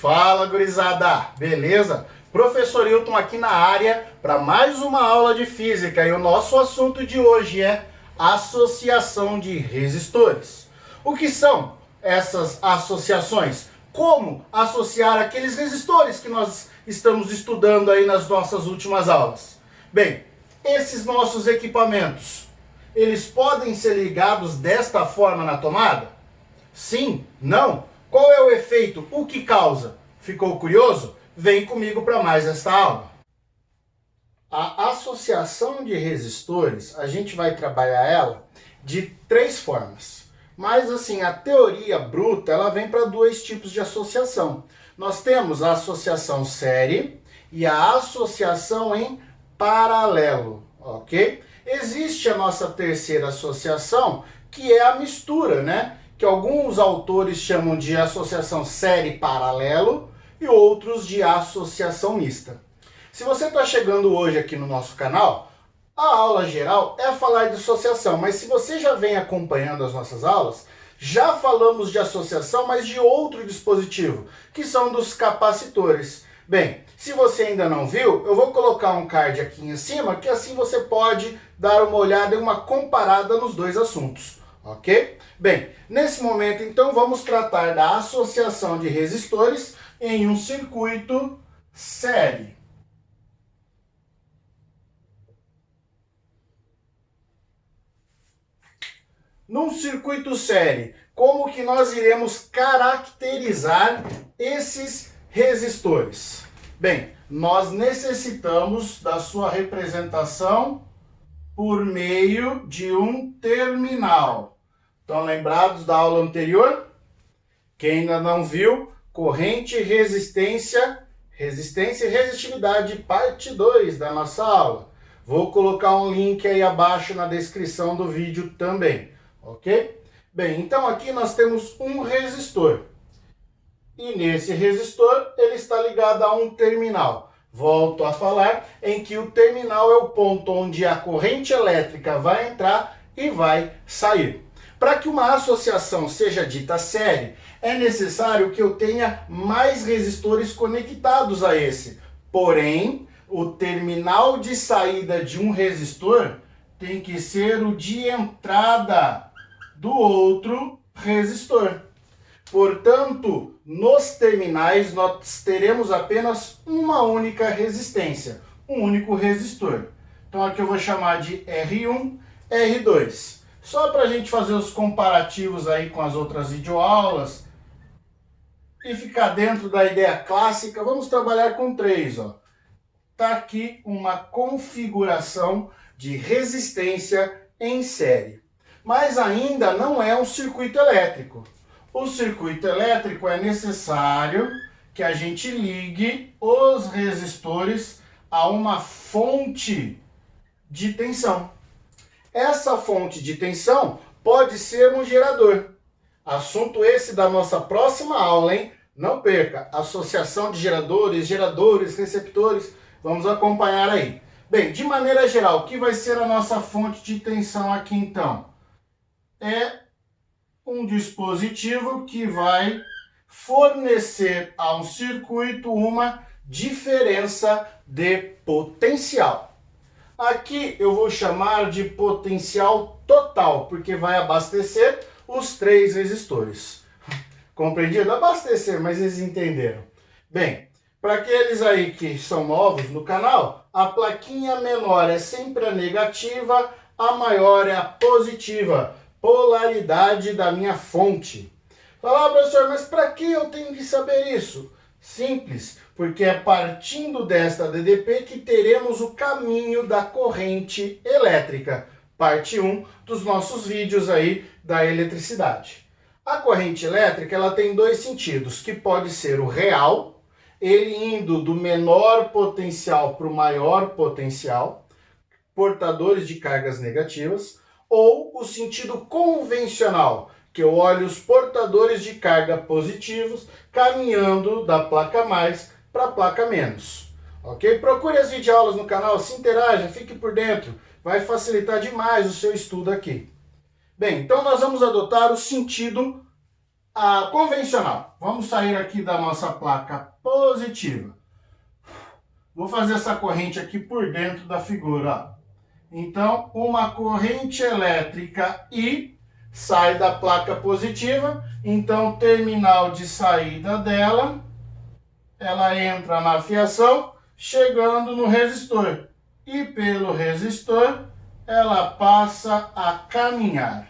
Fala, gurizada! Beleza? Professor Hilton aqui na área para mais uma aula de física e o nosso assunto de hoje é associação de resistores. O que são essas associações? Como associar aqueles resistores que nós estamos estudando aí nas nossas últimas aulas? Bem, esses nossos equipamentos, eles podem ser ligados desta forma na tomada? Sim? Não? Qual é o efeito? O que causa? Ficou curioso? Vem comigo para mais esta aula. A associação de resistores, a gente vai trabalhar ela de três formas. Mas assim, a teoria bruta, ela vem para dois tipos de associação. Nós temos a associação série e a associação em paralelo, ok? Existe a nossa terceira associação, que é a mistura, né? Que alguns autores chamam de associação série-paralelo e outros de associação mista. Se você está chegando hoje aqui no nosso canal, a aula geral é falar de associação, mas se você já vem acompanhando as nossas aulas, já falamos de associação, mas de outro dispositivo, que são dos capacitores. Bem, se você ainda não viu, eu vou colocar um card aqui em cima, que assim você pode dar uma olhada e uma comparada nos dois assuntos. Ok? Bem, nesse momento então vamos tratar da associação de resistores em um circuito série. Num circuito série, como que nós iremos caracterizar esses resistores? Bem, nós necessitamos da sua representação por meio de um terminal. Estão lembrados da aula anterior? Quem ainda não viu, corrente, resistência e resistividade, parte 2 da nossa aula. Vou colocar um link aí abaixo na descrição do vídeo também, ok? Bem, então aqui nós temos um resistor. E nesse resistor ele está ligado a um terminal. Volto a falar em que o terminal é o ponto onde a corrente elétrica vai entrar e vai sair. Para que uma associação seja dita série, é necessário que eu tenha mais resistores conectados a esse. Porém, o terminal de saída de um resistor tem que ser o de entrada do outro resistor. Portanto, nos terminais nós teremos apenas uma única resistência, um único resistor. Então aqui eu vou chamar de R1, R2. Só para a gente fazer os comparativos aí com as outras videoaulas e ficar dentro da ideia clássica, vamos trabalhar com três. Está aqui uma configuração de resistência em série. Mas ainda não é um circuito elétrico. O circuito elétrico é necessário que a gente ligue os resistores a uma fonte de tensão. Essa fonte de tensão pode ser um gerador. Assunto esse da nossa próxima aula, hein? Não perca! Associação de geradores, receptores. Vamos acompanhar aí. Bem, de maneira geral, o que vai ser a nossa fonte de tensão aqui então? É um dispositivo que vai fornecer a um circuito uma diferença de potencial. Aqui eu vou chamar de potencial total, porque vai abastecer os três resistores. Compreendido? Abastecer, mas eles entenderam. Bem, para aqueles aí que são novos no canal, a plaquinha menor é sempre a negativa, a maior é a positiva. Polaridade da minha fonte. Fala, professor, mas para que eu tenho que saber isso? Simples, porque é partindo desta DDP que teremos o caminho da corrente elétrica. Parte 1 dos nossos vídeos aí da eletricidade. A corrente elétrica ela tem dois sentidos, que pode ser o real, ele indo do menor potencial para o maior potencial, portadores de cargas negativas, ou o sentido convencional, que eu olho os portadores de carga positivos caminhando da placa mais para a placa menos. Ok? Procure as videoaulas no canal, se interaja, fique por dentro, vai facilitar demais o seu estudo aqui. Bem, então nós vamos adotar o sentido a convencional. Vamos sair aqui da nossa placa positiva. Vou fazer essa corrente aqui por dentro da figura, ó. Então, uma corrente elétrica I sai da placa positiva, então o terminal de saída dela, ela entra na fiação, chegando no resistor. E pelo resistor, ela passa a caminhar.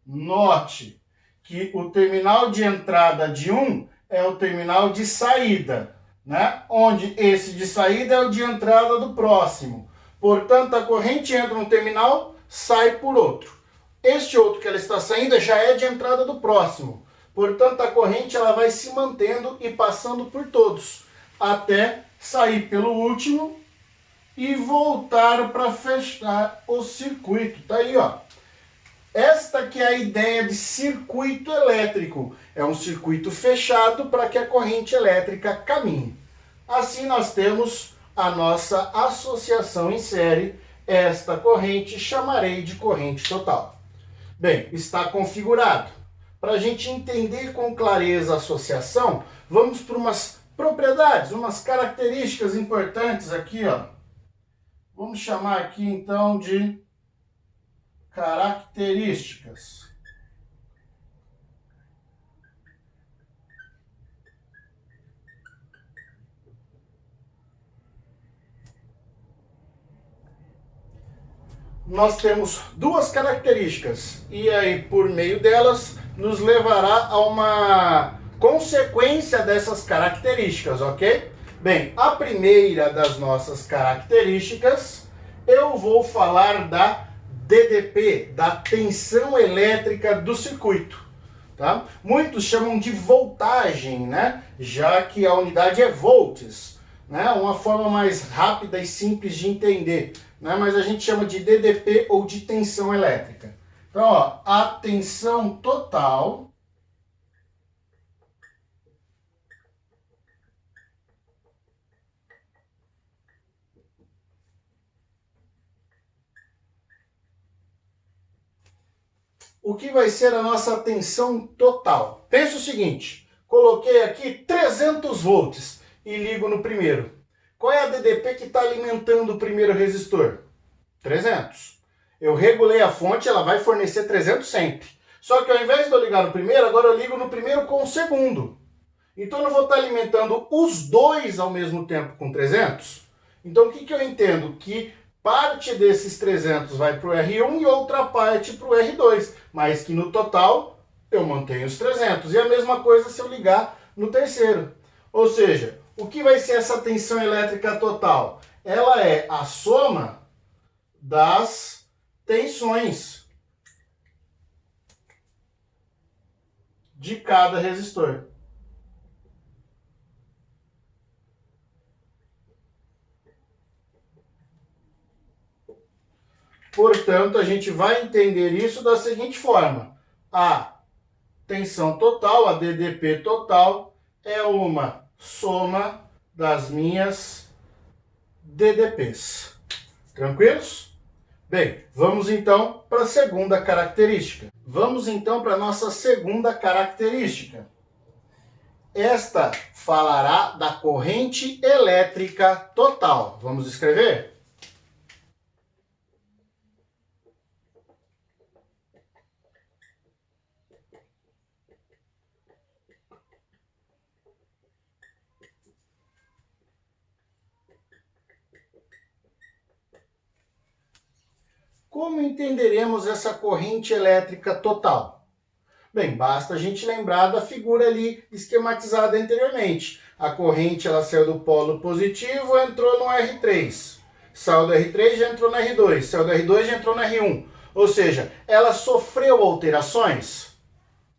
Note que o terminal de entrada de um é o terminal de saída, né? Onde esse de saída é o de entrada do próximo. Portanto, a corrente entra no terminal, sai por outro. Este outro que ela está saindo já é de entrada do próximo. Portanto, a corrente ela vai se mantendo e passando por todos, até sair pelo último e voltar para fechar o circuito. Tá aí, ó. Esta que é a ideia de circuito elétrico. É um circuito fechado para que a corrente elétrica caminhe. Assim nós temos a nossa associação em série. Esta corrente chamarei de corrente total. Bem, está configurado. Para a gente entender com clareza a associação, vamos para umas propriedades, umas características importantes aqui, ó. Vamos chamar aqui então de características. Nós temos duas características e aí por meio delas nos levará a uma consequência dessas características, ok? Bem, a primeira das nossas características, eu vou falar da DDP, da tensão elétrica do circuito, tá? Muitos chamam de voltagem, né? Já que a unidade é volts, né? Uma forma mais rápida e simples de entender, né? Mas a gente chama de DDP ou de tensão elétrica. Então, ó, a tensão total o que vai ser a nossa tensão total? Pensa o seguinte, coloquei aqui 300 volts e ligo no primeiro. Qual é a DDP que está alimentando o primeiro resistor? 300. Eu regulei a fonte, ela vai fornecer 300 sempre. Só que ao invés de eu ligar no primeiro, agora eu ligo no primeiro com o segundo. Então eu não vou estar alimentando os dois ao mesmo tempo com 300? Então o que eu entendo? Que parte desses 300 vai para o R1 e outra parte para o R2, mas que no total eu mantenho os 300. E a mesma coisa se eu ligar no terceiro. Ou seja, o que vai ser essa tensão elétrica total? Ela é a soma das tensões de cada resistor. Portanto, a gente vai entender isso da seguinte forma. A tensão total, a DDP total, é uma soma das minhas DDPs. Tranquilos? Bem, vamos então para a segunda característica. Vamos então para a nossa segunda característica. Esta falará da corrente elétrica total. Vamos escrever? Como entenderemos essa corrente elétrica total? Bem, basta a gente lembrar da figura ali esquematizada anteriormente. A corrente ela saiu do polo positivo, entrou no R3. Saiu do R3 já entrou no R2. Saiu do R2 já entrou no R1. Ou seja, ela sofreu alterações?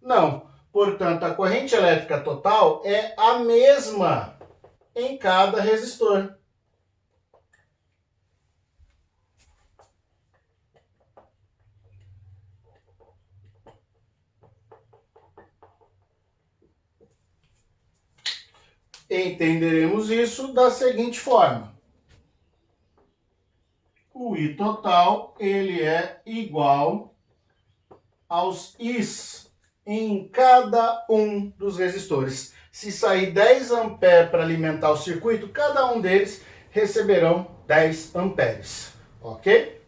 Não. Portanto, a corrente elétrica total é a mesma em cada resistor. Entenderemos isso da seguinte forma. O I total, ele é igual aos Is em cada um dos resistores. Se sair 10 amperes para alimentar o circuito, cada um deles receberão 10 amperes, ok?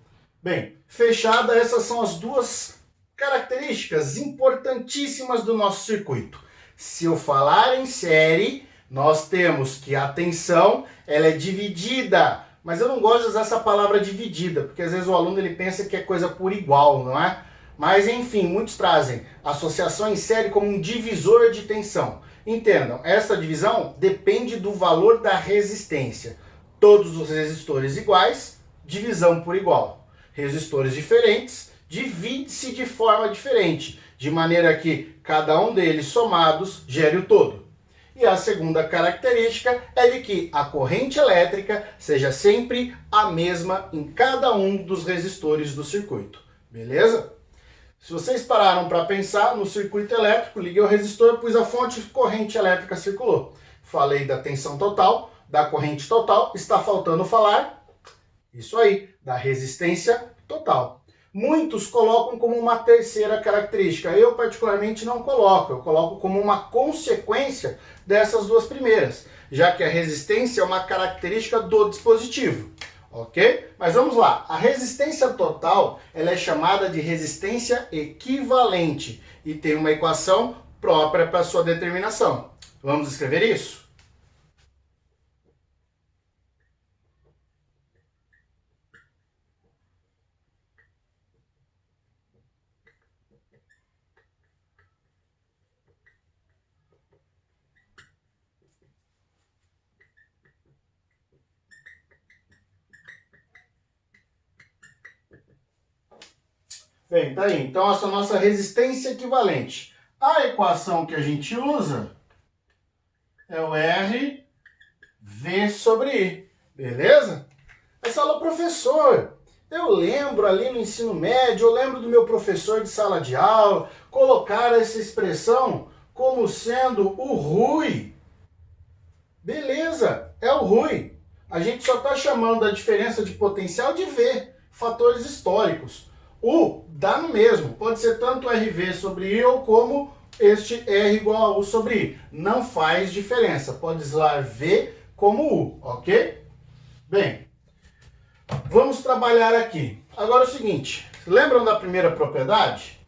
Bem, fechada, essas são as duas características importantíssimas do nosso circuito. Se eu falar em série, nós temos que a tensão ela é dividida, mas eu não gosto de usar essa palavra dividida, porque às vezes o aluno ele pensa que é coisa por igual, não é? Mas enfim, muitos trazem associação em série como um divisor de tensão. Entendam, essa divisão depende do valor da resistência. Todos os resistores iguais, divisão por igual. Resistores diferentes, divide-se de forma diferente, de maneira que cada um deles somados gere o todo. E a segunda característica é de que a corrente elétrica seja sempre a mesma em cada um dos resistores do circuito. Beleza? Se vocês pararam para pensar no circuito elétrico, liguei o resistor, pus a fonte, corrente elétrica circulou. Falei da tensão total, da corrente total, está faltando falar, isso aí, da resistência total. Muitos colocam como uma terceira característica, eu particularmente não coloco, eu coloco como uma consequência dessas duas primeiras, já que a resistência é uma característica do dispositivo. Ok? Mas vamos lá, a resistência total ela é chamada de resistência equivalente e tem uma equação própria para sua determinação. Vamos escrever isso? Bem, tá aí. Então, essa é a nossa resistência equivalente. A equação que a gente usa é o R V sobre I. Beleza? Mas fala, professor, eu lembro ali no ensino médio, eu lembro do meu professor de sala de aula colocar essa expressão como sendo o RUI. Beleza, é o RUI. A gente só está chamando a diferença de potencial de V, fatores históricos. U dá no mesmo, pode ser tanto RV sobre I ou como este R igual a U sobre I. Não faz diferença, pode usar V como U, ok? Bem, vamos trabalhar aqui. Agora é o seguinte, lembram da primeira propriedade?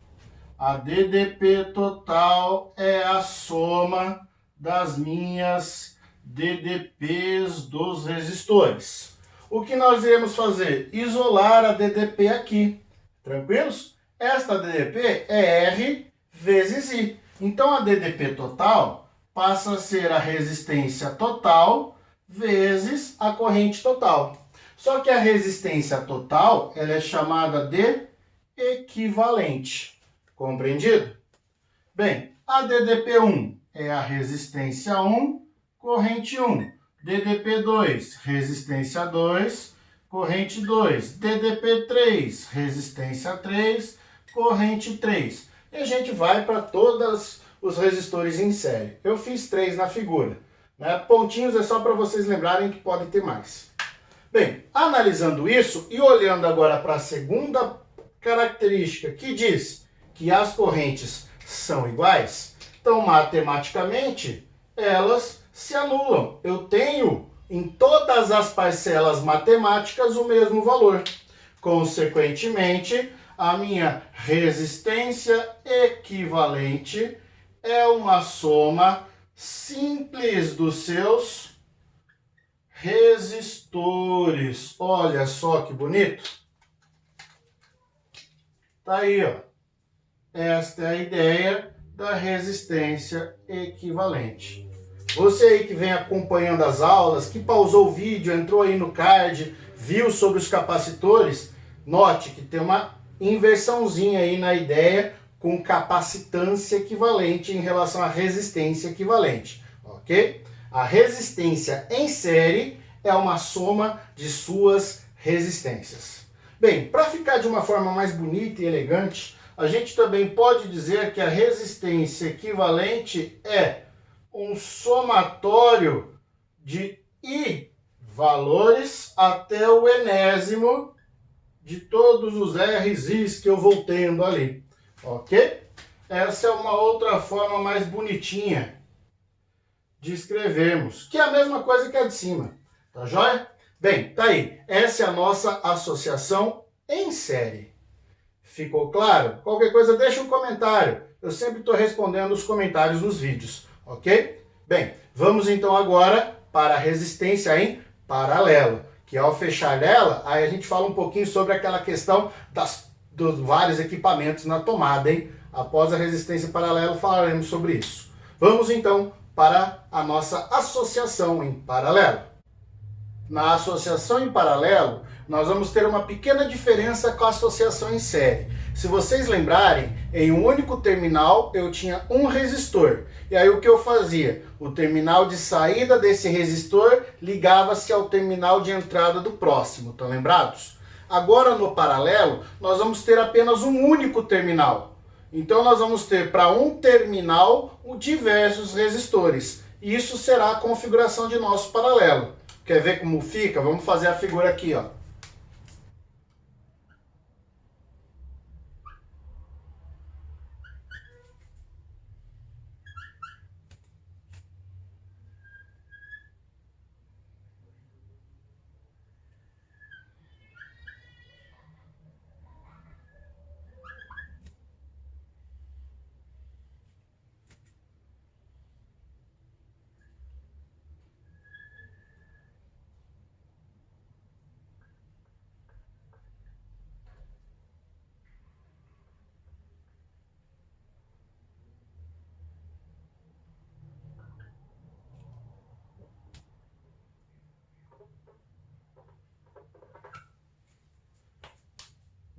A DDP total é a soma das minhas DDPs dos resistores. O que nós iremos fazer? Isolar a DDP aqui. Tranquilos? Esta DDP é R vezes I. Então a DDP total passa a ser a resistência total vezes a corrente total. Só que a resistência total ela é chamada de equivalente. Compreendido? Bem, a DDP1 é a resistência 1, corrente 1. DDP2, resistência 2, corrente 2, DDP3, resistência 3, corrente 3. E a gente vai para todos os resistores em série. Eu fiz 3 na figura. Né? Pontinhos é só para vocês lembrarem que pode ter mais. Bem, analisando isso e olhando agora para a segunda característica que diz que as correntes são iguais, então matematicamente elas se anulam. Eu tenho em todas as parcelas matemáticas o mesmo valor. Consequentemente, a minha resistência equivalente é uma soma simples dos seus resistores. Olha só que bonito. Tá aí, ó. Esta é a ideia da resistência equivalente. Você aí que vem acompanhando as aulas, que pausou o vídeo, entrou aí no card, viu sobre os capacitores, note que tem uma inversãozinha aí na ideia com capacitância equivalente em relação à resistência equivalente, ok? A resistência em série é uma soma de suas resistências. Bem, para ficar de uma forma mais bonita e elegante, a gente também pode dizer que a resistência equivalente é um somatório de I valores até o enésimo de todos os R's, I's que eu vou tendo ali, ok? essa é uma outra forma mais bonitinha de escrevermos, que é a mesma coisa que a de cima, tá joia? Bem, tá aí, essa é a nossa associação em série. Ficou claro? Qualquer coisa deixa um comentário, eu sempre estou respondendo os comentários nos vídeos, ok? Bem, vamos então agora para a resistência em paralelo, que ao fechar ela, aí a gente fala um pouquinho sobre aquela questão dos vários equipamentos na tomada, hein? Após a resistência em paralelo falaremos sobre isso. Vamos então para a nossa associação em paralelo. Na associação em paralelo, nós vamos ter uma pequena diferença com a associação em série. Se vocês lembrarem, em um único terminal eu tinha um resistor. E aí o que eu fazia? O terminal de saída desse resistor ligava-se ao terminal de entrada do próximo, estão lembrados? Agora no paralelo, nós vamos ter apenas um único terminal. Então nós vamos ter para um terminal diversos resistores. Isso será a configuração de nosso paralelo. Quer ver como fica? Vamos fazer a figura aqui, ó.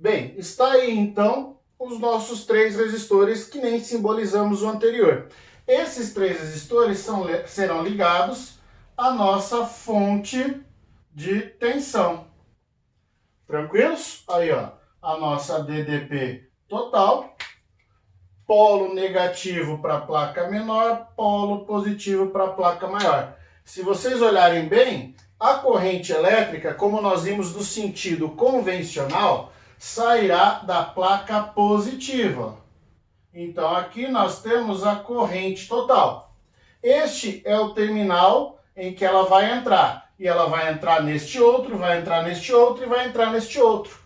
Bem, está aí então os nossos três resistores que nem simbolizamos o anterior. Esses três resistores serão ligados à nossa fonte de tensão. Tranquilos? Aí, ó, a nossa DDP total, polo negativo para a placa menor, polo positivo para a placa maior. Se vocês olharem bem, a corrente elétrica, como nós vimos do sentido convencional, sairá da placa positiva. Então aqui nós temos a corrente total. Este é o terminal em que ela vai entrar. E ela vai entrar neste outro, vai entrar neste outro e vai entrar neste outro.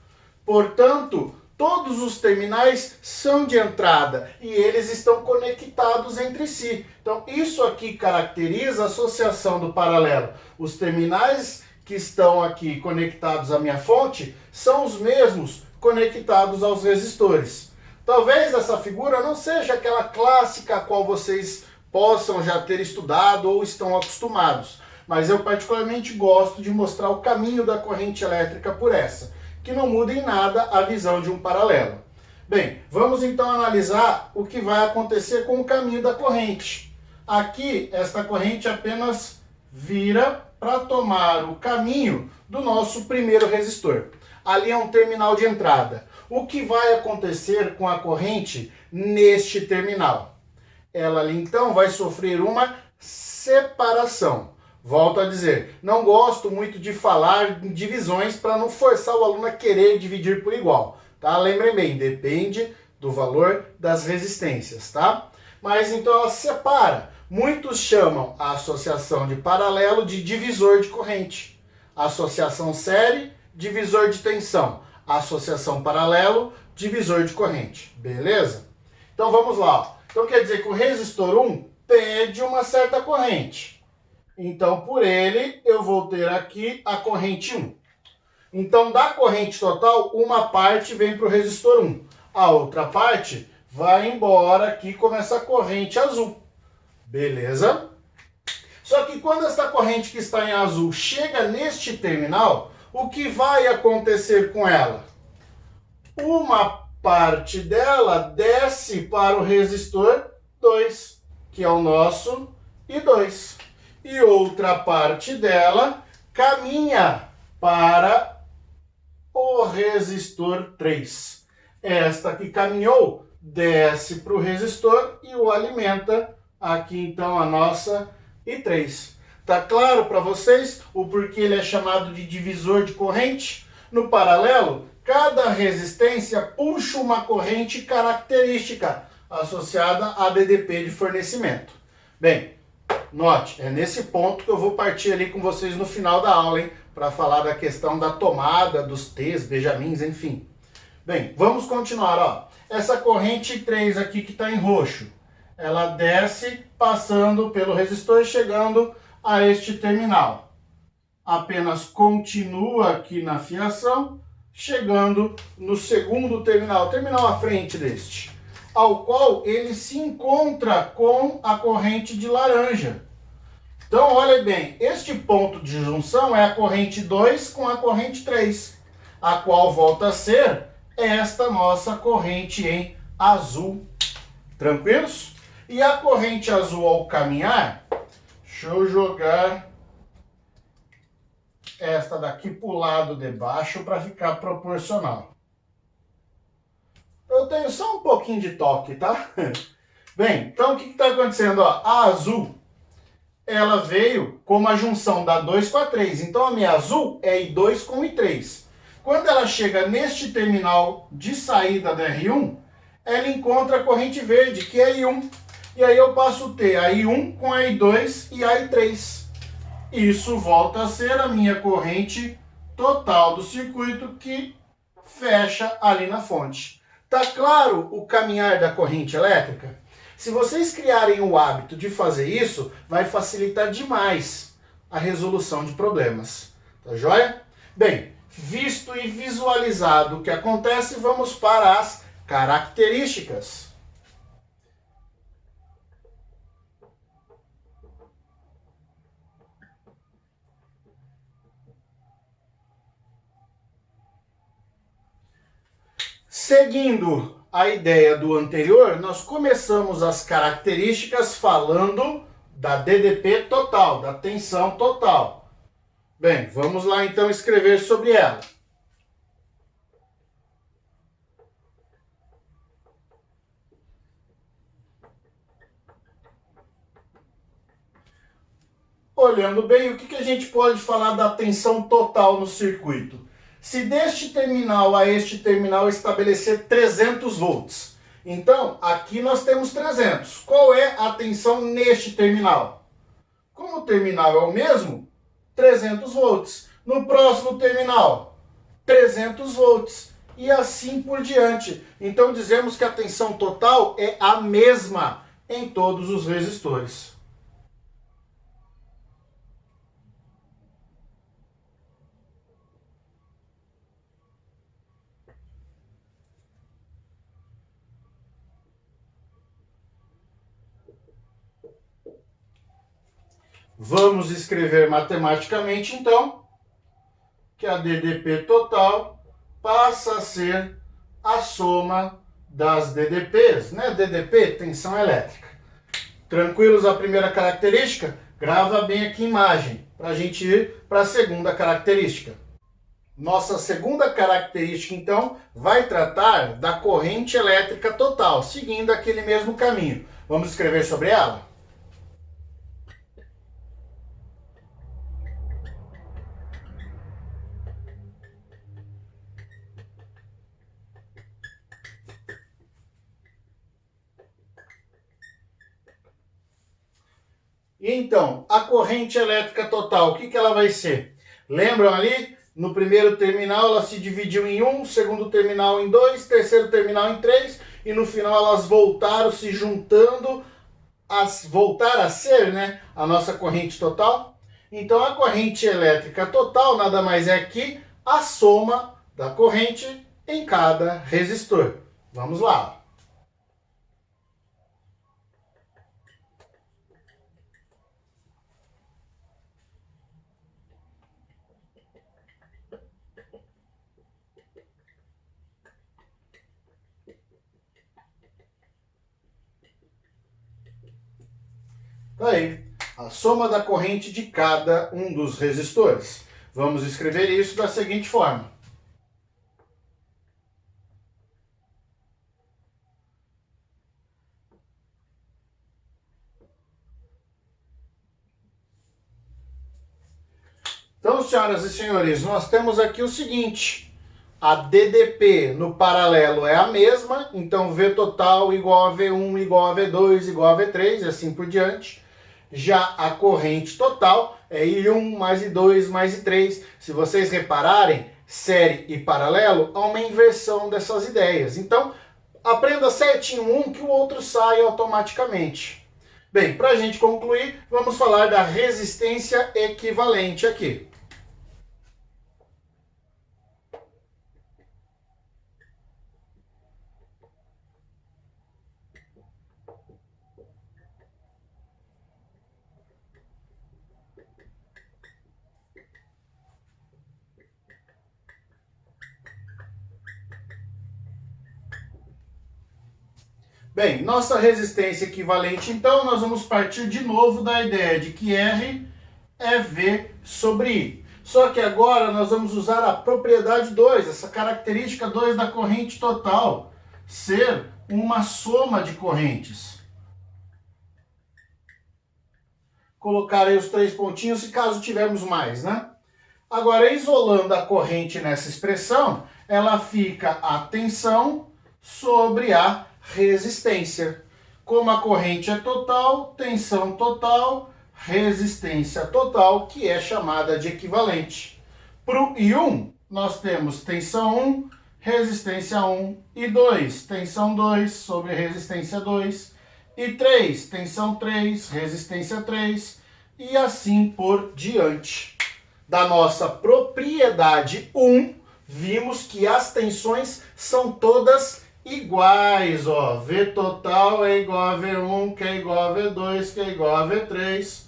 Portanto, todos os terminais são de entrada e eles estão conectados entre si. Então isso aqui caracteriza a associação do paralelo. Os terminais que estão aqui conectados à minha fonte são os mesmos conectados aos resistores. Talvez essa figura não seja aquela clássica a qual vocês possam já ter estudado ou estão acostumados, mas eu particularmente gosto de mostrar o caminho da corrente elétrica por essa, que não muda em nada a visão de um paralelo. Bem, vamos então analisar o que vai acontecer com o caminho da corrente. Aqui, esta corrente apenas vira para tomar o caminho do nosso primeiro resistor. Ali é um terminal de entrada. O que vai acontecer com a corrente neste terminal? Ela ali então vai sofrer uma separação. Volto a dizer, não gosto muito de falar em divisões para não forçar o aluno a querer dividir por igual, tá? Lembrem bem, depende do valor das resistências, tá? Mas então ela se separa. Muitos chamam a associação de paralelo de divisor de corrente. Associação série, divisor de tensão. Associação paralelo, divisor de corrente. Beleza? Então vamos lá. Então quer dizer que o resistor 1 pede uma certa corrente. Então por ele eu vou ter aqui a corrente 1. Então da corrente total, uma parte vem para o resistor 1. A outra parte vai embora aqui com essa corrente azul. Beleza? Só que quando esta corrente que está em azul chega neste terminal, o que vai acontecer com ela? Uma parte dela desce para o resistor 2, que é o nosso I2. E outra parte dela caminha para o resistor 3. Esta que caminhou desce para o resistor e o alimenta aqui então a nossa I3. Tá claro para vocês o porquê ele é chamado de divisor de corrente? No paralelo, cada resistência puxa uma corrente característica. associada a DDP de fornecimento. Bem, note, é nesse ponto que eu vou partir ali com vocês no final da aula, hein? Para falar da questão da tomada, dos T's, benjamins, enfim. Bem, vamos continuar, ó. Essa corrente 3 aqui que está em roxo, ela desce passando pelo resistor, chegando a este terminal. Apenas continua aqui na fiação, chegando no segundo terminal, terminal à frente deste, ao qual ele se encontra com a corrente de laranja. Então, olha bem, este ponto de junção é a corrente 2 com a corrente 3, a qual volta a ser esta nossa corrente em azul. Tranquilos? E a corrente azul ao caminhar, deixa eu jogar esta daqui para o lado de baixo para ficar proporcional. Eu tenho só um pouquinho de toque, tá? Bem, então o que está acontecendo? Ó, a azul, ela veio com uma junção da 2 com a 3. Então a minha azul é I2 com I3. Quando ela chega neste terminal de saída da R1, ela encontra a corrente verde, que é I1. E aí eu passo a ter a I1 com a I2 e a I3. Isso volta a ser a minha corrente total do circuito que fecha ali na fonte. Tá claro o caminhar da corrente elétrica? Se vocês criarem o hábito de fazer isso, vai facilitar demais a resolução de problemas. Tá joia? Bem, visto e visualizado o que acontece, vamos para as características. Seguindo a ideia do anterior, nós começamos as características falando da DDP total, da tensão total. Bem, vamos lá então escrever sobre ela. Olhando bem, o que a gente pode falar da tensão total no circuito? Se deste terminal a este terminal estabelecer 300 volts, então aqui nós temos 300. Qual é a tensão neste terminal? Como o terminal é o mesmo, 300 volts. No próximo terminal, 300 volts. E assim por diante. Então dizemos que a tensão total é a mesma em todos os resistores. Vamos escrever matematicamente, então, que a DDP total passa a ser a soma das DDPs, né? DDP, tensão elétrica. Tranquilos a primeira característica? Grava bem aqui a imagem, para a gente ir para a segunda característica. Nossa segunda característica, então, vai tratar da corrente elétrica total, seguindo aquele mesmo caminho. Vamos escrever sobre ela? Então, a corrente elétrica total, o que ela vai ser? Lembram ali? No primeiro terminal ela se dividiu em 1, segundo terminal em 2, terceiro terminal em 3, e no final elas voltaram se juntando, voltar a ser, né, a nossa corrente total. Então a corrente elétrica total nada mais é que a soma da corrente em cada resistor. Vamos lá. Tá aí, a soma da corrente de cada um dos resistores. Vamos escrever isso da seguinte forma. Então, senhoras e senhores, nós temos aqui o seguinte. A DDP no paralelo é a mesma, então V total igual a V1 igual a V2 igual a V3 e assim por diante. Já a corrente total é I1 mais I2 mais I3. Se vocês repararem, série e paralelo há uma inversão dessas ideias. Então, aprenda certinho um que o outro sai automaticamente. Bem, para a gente concluir, vamos falar da resistência equivalente aqui. Bem, nossa resistência equivalente, então, nós vamos partir de novo da ideia de que R é V sobre I. Só que agora nós vamos usar a propriedade 2, essa característica 2 da corrente total, ser uma soma de correntes. Colocar aí os 3 pontinhos, se caso tivermos mais, né? Agora, isolando a corrente nessa expressão, ela fica a tensão sobre a resistência. Como a corrente é total, tensão total, resistência total, que é chamada de equivalente. Para o I1, nós temos tensão 1, resistência 1, I2, tensão 2 sobre resistência 2, I3, tensão 3, resistência 3, e assim por diante. Da nossa propriedade 1, vimos que as tensões são todas iguais, ó. V total é igual a V1, que é igual a V2, que é igual a V3.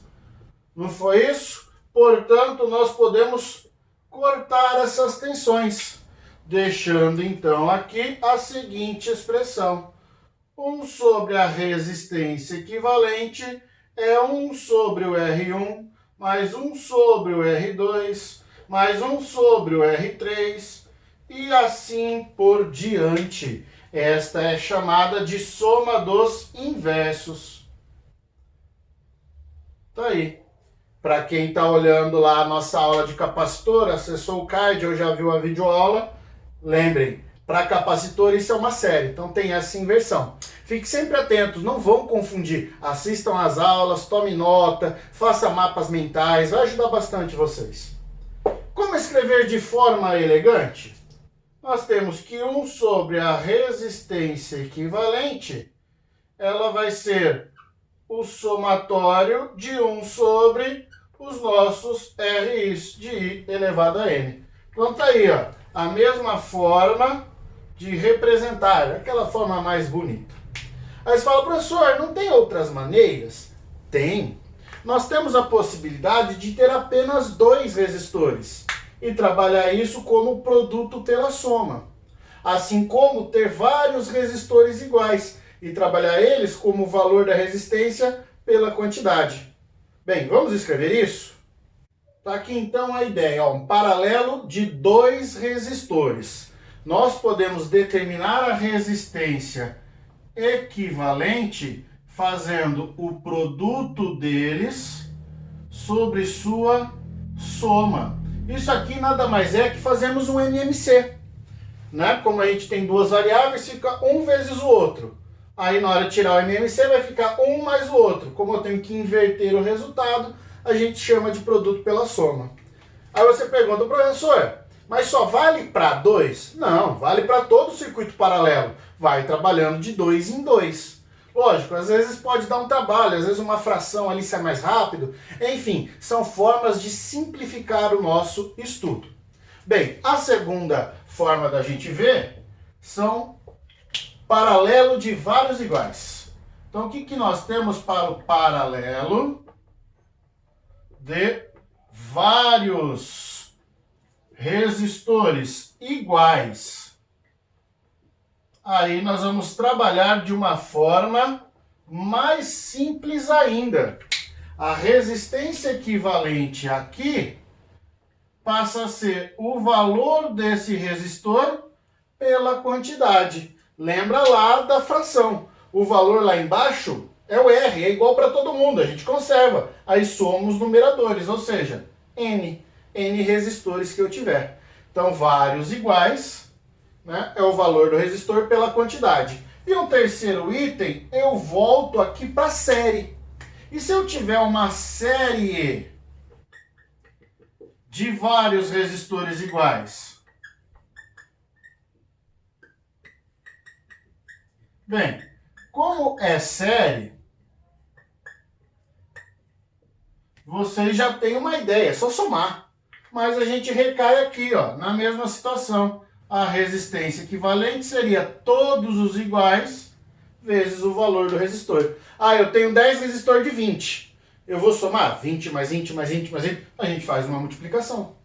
Não foi isso? Portanto, nós podemos cortar essas tensões, deixando então aqui a seguinte expressão. 1 sobre a resistência equivalente é 1 sobre o R1, mais 1 sobre o R2, mais 1 sobre o R3, e assim por diante. Esta é chamada de soma dos inversos. Tá aí. Para quem está olhando lá a nossa aula de capacitor, acessou o card ou já viu a videoaula, lembrem, para capacitor isso é uma série, então tem essa inversão. Fique sempre atentos, não vão confundir. Assistam às aulas, tome nota, faça mapas mentais, vai ajudar bastante vocês. Como escrever de forma elegante? Nós temos que 1 sobre a resistência equivalente, ela vai ser o somatório de 1 sobre os nossos R's de I elevado a N. Então tá aí, ó, a mesma forma de representar, aquela forma mais bonita. Aí você fala, professor, não tem outras maneiras? Tem. Nós temos a possibilidade de ter apenas 2 resistores e trabalhar isso como produto pela soma. Assim como ter vários resistores iguais e trabalhar eles como o valor da resistência pela quantidade. Bem, vamos escrever isso? Tá aqui então a ideia, ó, um paralelo de 2 resistores. Nós podemos determinar a resistência equivalente fazendo o produto deles sobre sua soma. Isso aqui nada mais é que fazemos um MMC. Né? Como a gente tem 2 variáveis, fica um vezes o outro. Aí na hora de tirar o MMC vai ficar um mais o outro. Como eu tenho que inverter o resultado, a gente chama de produto pela soma. Aí você pergunta, professor, mas só vale para 2? Não, vale para todo o circuito paralelo. Vai trabalhando de 2 em 2. Lógico, às vezes pode dar um trabalho, às vezes uma fração ali sai mais rápido. Enfim, são formas de simplificar o nosso estudo. Bem, a segunda forma da gente ver são paralelo de vários iguais. Então, o que nós temos para o paralelo de vários resistores iguais? Aí nós vamos trabalhar de uma forma mais simples ainda. A resistência equivalente aqui passa a ser o valor desse resistor pela quantidade. Lembra lá da fração. O valor lá embaixo é o R, é igual para todo mundo, a gente conserva. Aí somos numeradores, ou seja, N resistores que eu tiver. Então, vários iguais né, é o valor do resistor pela quantidade. E o terceiro item, eu volto aqui para a série. E se eu tiver uma série de vários resistores iguais? Bem, como é série, vocês já têm uma ideia, é só somar. Mas a gente recai aqui, ó, na mesma situação. A resistência equivalente seria todos os iguais vezes o valor do resistor. Ah, eu tenho 10 resistor de 20. Eu vou somar 20 mais 20 mais 20 mais 20. A gente faz uma multiplicação.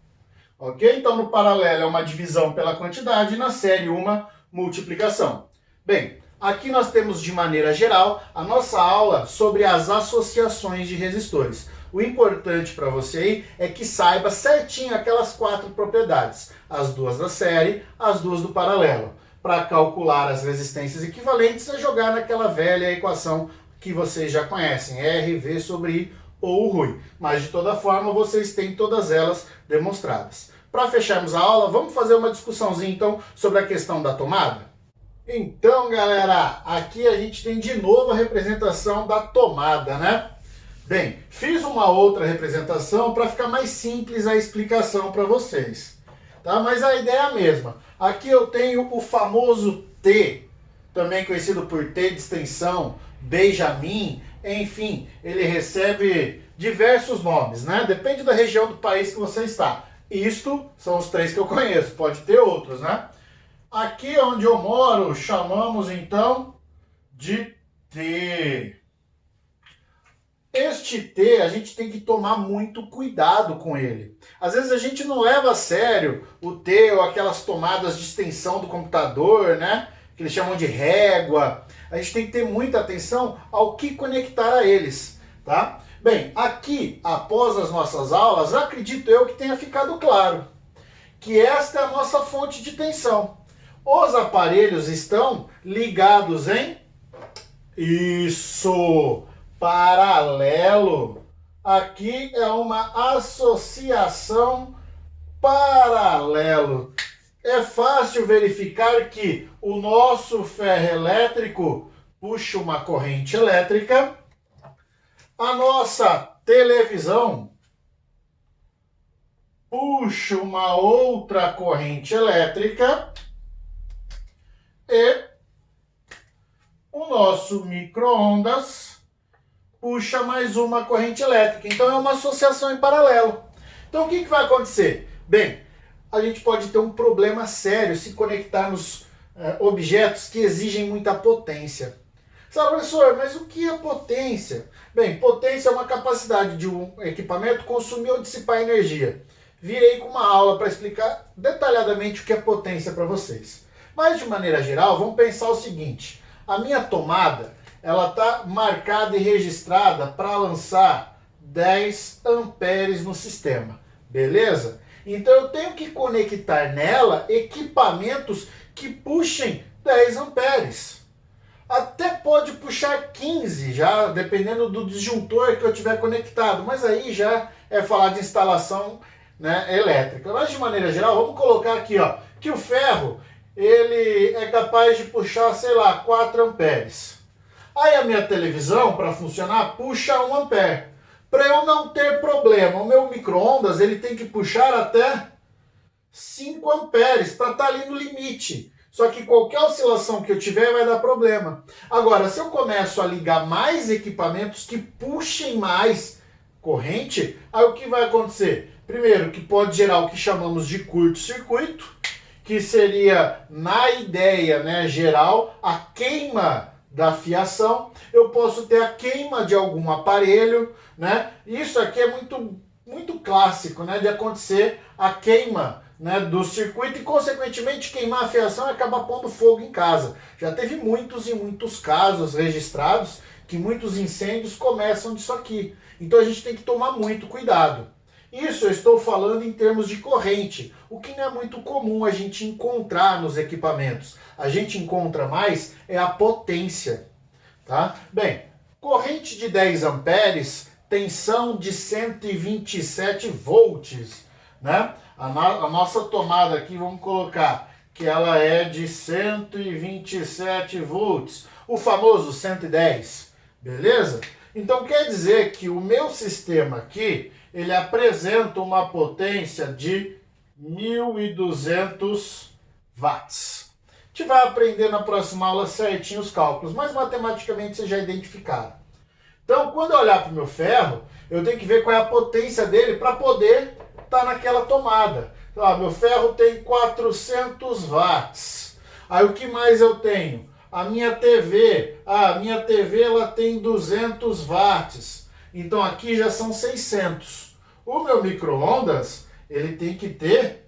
Ok? Então, no paralelo é uma divisão pela quantidade, na série uma multiplicação. Bem, aqui nós temos de maneira geral a nossa aula sobre as associações de resistores. O importante para você aí é que saiba certinho aquelas 4 propriedades. As duas da série, as duas do paralelo. Para calcular as resistências equivalentes é jogar naquela velha equação que vocês já conhecem, RV sobre I ou RUI. Mas de toda forma vocês têm todas elas demonstradas. Para fecharmos a aula, vamos fazer uma discussãozinha então sobre a questão da tomada? Então, galera, aqui a gente tem de novo a representação da tomada, né? Bem, fiz uma outra representação para ficar mais simples a explicação para vocês, tá? Mas a ideia é a mesma. Aqui eu tenho o famoso T, também conhecido por T de extensão, Benjamin, enfim, ele recebe diversos nomes, né? Depende da região do país que você está. Isto são os 3 que eu conheço, pode ter outros, né? Aqui onde eu moro, chamamos então de T. Este T, a gente tem que tomar muito cuidado com ele. Às vezes a gente não leva a sério o T ou aquelas tomadas de extensão do computador, né? Que eles chamam de régua. A gente tem que ter muita atenção ao que conectar a eles, tá? Bem, aqui, após as nossas aulas, acredito eu que tenha ficado claro que esta é a nossa fonte de tensão. Os aparelhos estão ligados em... Isso! Paralelo. Aqui é uma associação paralelo. É fácil verificar que o nosso ferro elétrico puxa uma corrente elétrica, a nossa televisão puxa uma outra corrente elétrica e o nosso micro-ondas puxa mais uma corrente elétrica. Então é uma associação em paralelo. Então o que vai acontecer? Bem, a gente pode ter um problema sério se conectarmos objetos que exigem muita potência. Sabe, professor, mas o que é potência? Bem, potência é uma capacidade de um equipamento consumir ou dissipar energia. Virei com uma aula para explicar detalhadamente o que é potência para vocês. Mas de maneira geral, vamos pensar o seguinte. A minha tomada, ela está marcada e registrada para lançar 10 amperes no sistema, beleza? Então eu tenho que conectar nela equipamentos que puxem 10 amperes. Até pode puxar 15, já dependendo do disjuntor que eu tiver conectado, mas aí já é falar de instalação, né, elétrica. Mas de maneira geral, vamos colocar aqui, ó, que o ferro ele é capaz de puxar, sei lá, 4 amperes. Aí a minha televisão, para funcionar, puxa 1 ampere. Para eu não ter problema, o meu micro-ondas ele tem que puxar até 5 amperes para estar ali no limite. Só que qualquer oscilação que eu tiver vai dar problema. Agora, se eu começo a ligar mais equipamentos que puxem mais corrente, aí o que vai acontecer? Primeiro, que pode gerar o que chamamos de curto-circuito, que seria, na ideia, né, geral, a queima da fiação. Eu posso ter a queima de algum aparelho, né? Isso aqui é muito clássico, né, de acontecer a queima, né, do circuito e, consequentemente, queimar a fiação e acabar pondo fogo em casa. Já teve muitos e muitos casos registrados que muitos incêndios começam disso aqui. Então a gente tem que tomar muito cuidado. Isso eu estou falando em termos de corrente, o que não é muito comum a gente encontrar nos equipamentos. A gente encontra mais é a potência, tá? Bem, corrente de 10 amperes, tensão de 127 volts, né? A nossa tomada aqui, vamos colocar que ela é de 127 volts, o famoso 110, beleza? Então quer dizer que o meu sistema aqui, ele apresenta uma potência de 1.200 watts. A gente vai aprender na próxima aula certinho os cálculos, mas matematicamente vocês já identificaram. Então, quando eu olhar para o meu ferro, eu tenho que ver qual é a potência dele para poder estar naquela tomada. Então, meu ferro tem 400 watts. Aí o que mais eu tenho? A minha TV. A minha TV ela tem 200 watts. Então aqui já são 600. O meu micro-ondas, ele tem que ter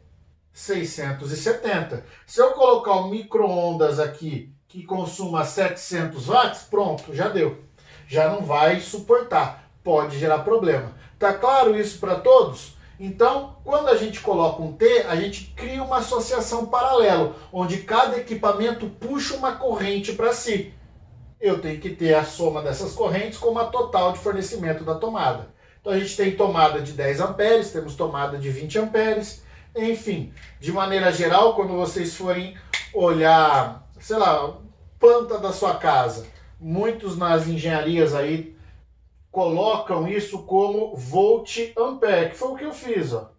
670. Se eu colocar o micro-ondas aqui que consuma 700 watts, pronto, já deu. Já não vai suportar, pode gerar problema. Tá claro isso para todos? Então, quando a gente coloca um T, a gente cria uma associação paralela, onde cada equipamento puxa uma corrente para si. Eu tenho que ter a soma dessas correntes como a total de fornecimento da tomada. Então a gente tem tomada de 10 amperes, temos tomada de 20 amperes, enfim, de maneira geral, quando vocês forem olhar, sei lá, planta da sua casa, muitos nas engenharias aí colocam isso como volt-ampere, que foi o que eu fiz, ó.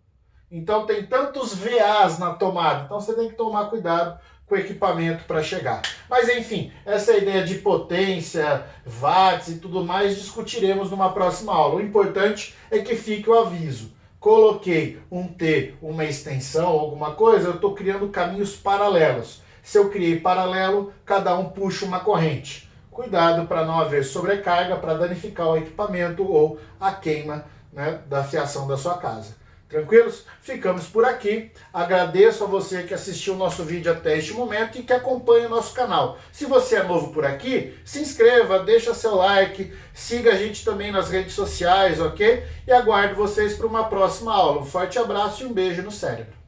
Então tem tantos VAs na tomada, então você tem que tomar cuidado com o equipamento para chegar. Mas enfim, essa ideia de potência, watts e tudo mais, discutiremos numa próxima aula. O importante é que fique o aviso. Coloquei um T, uma extensão, alguma coisa, eu estou criando caminhos paralelos. Se eu criei paralelo, cada um puxa uma corrente. Cuidado para não haver sobrecarga, para danificar o equipamento ou a queima, né, da fiação da sua casa. Tranquilos? Ficamos por aqui. Agradeço a você que assistiu o nosso vídeo até este momento e que acompanha o nosso canal. Se você é novo por aqui, se inscreva, deixa seu like, siga a gente também nas redes sociais, ok? E aguardo vocês para uma próxima aula. Um forte abraço e um beijo no cérebro.